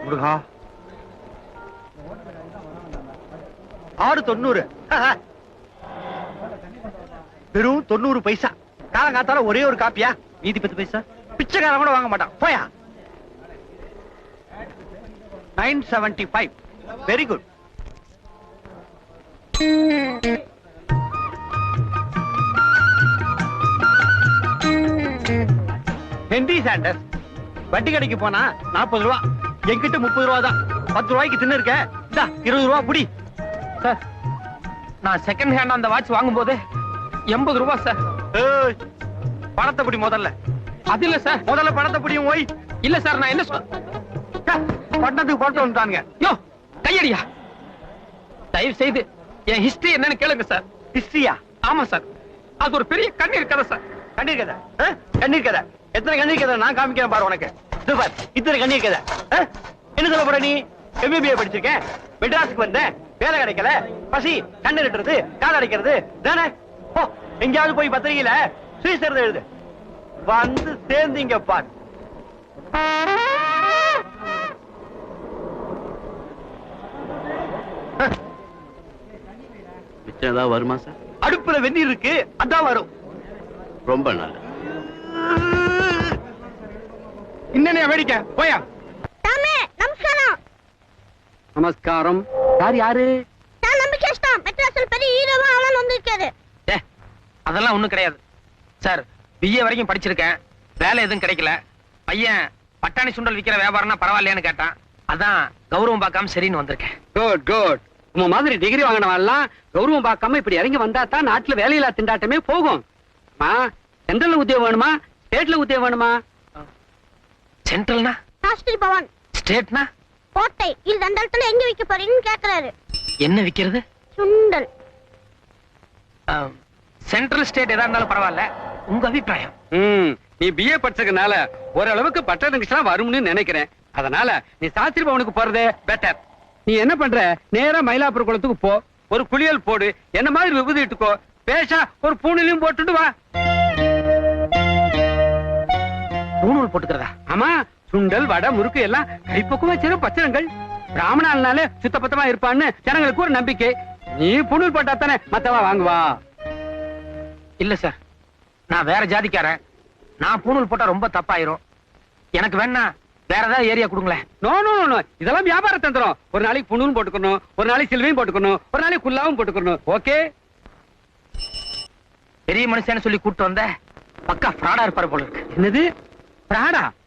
முருகா 6.90 வெறும் 90 பைசா. காலங்காத்தால ஒரே ஒரு காப்பியா? மீதி 10 பைசா பிச்சைக்காரன் கூட வாங்க மாட்டான். போயா. 975. Very good. Henry Sanders. வட்டி கடைக்கு போனா 40 ரூபா, என்கிட்ட 30 ரூபா தான். 10 ரூபாய்க்கு தின்னு இருக்க. 20 ரூபா புடி. சார், நான் செகண்ட் ஹேண்ட் அந்த வாட்ச் வாங்கும் போது 80 ரூபா சார். பணத்தை பிடி முதல்ல. அது இல்ல சார். முதல்ல பணத்தை பிடியும். ஓய். இல்ல சார், நான் என்ன பட்டணத்துக்கு போட்டு வந்துட்டானுங்க. யோ, கையடியா. தயவு செய்து என் ஹிஸ்டரி என்னன்னு கேளுங்க சார். ஹிஸ்டரியா? ஆமா சார், அது ஒரு பெரிய கண்ணீர் கதை சார். கண்ணீர் கதை? கண்ணீர் கதை? எத்தனை கண்ணீர் கதை நான் காமிக்கிறேன் பாரு உனக்கு. பார், இத்தனை கண்ணீர் கதை. என்ன சொல்ல போற நீ? MBA படிச்சிருக்கேன், மெட்ராஸுக்கு வந்தேன், வேலை கிடைக்கல, பசி, கண்ணு நட்டுறது, கால் அடைக்கிறது தானே. ஓ, எங்கேயாவது போய் பத்திரிகையில சுயசரிதை எழுது. வந்து சேர்ந்தீங்க பார். மிச்சம் ஏதாவது வருமா சார்? அடுப்புல வெந்நீர் இருக்கு, அதான் வரும். ரொம்ப நல்லது. இன்னே வேடிக்கை. போயா. நமஸ்காரம். நமஸ்காரம். யார் யாரு? நான் நம்பிக்கைஸ்தான். மெட்ராஸ்ல பெரிய ஹீரோவா ஆளன் வந்திருக்காரு. அதெல்லாம் ஒண்ணும் கிடையாது சார். BA வரைக்கும் படிச்சிருக்கேன், வேலை எதுவும் கிடைக்கல. பையன் பட்டாணி சுண்டல் விக்கிற வியாபாரம்னா பரவாயில்லையான்னு கேட்டான். அதான் கௌரவம் பார்க்காம சரின்னு வந்திருக்கேன். Good good. உங்க மாதிரி டிகிரி வாங்கினவெல்லாம் கௌரவம் பார்க்காம இப்படி இறங்கி வந்தா தான் நாட்டுல வேலையில்லா திண்டாட்டமே போகும். சென்ட்ரல்ல உத்தியோகம் வேணுமா, ஸ்டேட்ல உத்தியோகம் வேணுமா? சென்ட்ரல்னா? சாஸ்திரி பவன். ஸ்டேட்னா? கோட்டை. இது அந்த இடத்துல எங்க விக்க போறீங்கன்னு கேக்குறாரு. என்ன விக்கிறது? சுண்டல். சென்ட்ரல் ஸ்டேட் எதா இருந்தாலும் பரவாயில்ல, உங்க அபிப்பிராயம்? நீ BA படிச்சதுனால ஓரளவுக்கு பட்டணம் வரும்னு நினைக்கிறேன். அதனால நீ சாஸ்திரி பவனுக்கு போறதே பெட்டர். நீ என்ன பண்ற, நேரா மயிலாப்பூர் குளத்துக்கு போ, ஒரு குளியல் போடு, என்ன மாதிரி விபூதி இட்டுக்கோ, பேஷா ஒரு பூணிலையும் போட்டுட்டு வா. பூணூல் போட்டுக்கிறதா? ஆமா, சுண்டல் வடை முறுக்கு எல்லாம் கைப்பக்குவமா செய்யும் பச்சனங்கள். பிராமணாலனாலே சுத்தபத்தமா இருப்பான்னு ஜனங்களுக்கு ஒரு நம்பிக்கை. நீ பூணூல் போட்டா தானே மத்தவா வாங்குவா. இல்ல சார், நான் வேற ஜாதிக்காரன். நான் பூணூல் போட்டா ரொம்ப தப்பாயிரும். எனக்கு வேணா வேற ஏதாவது ஏரியா கொடுங்களேன். நோ நோ நோ, இதெல்லாம் வியாபார தந்திரம். ஒரு நாளைக்கு புண்ணூல் போட்டுக்கணும், ஒரு நாளைக்கு சில்வையும் போட்டுக்கணும், ஒரு நாளைக்கு குல்லாவும் போட்டுக்கணும். ஓகே. பெரிய மனுஷன்னு சொல்லி கூட்டு வந்த பக்கா ஃப்ராடா இருப்பாரு போல இருக்கு. என்னது ஃப்ராடா?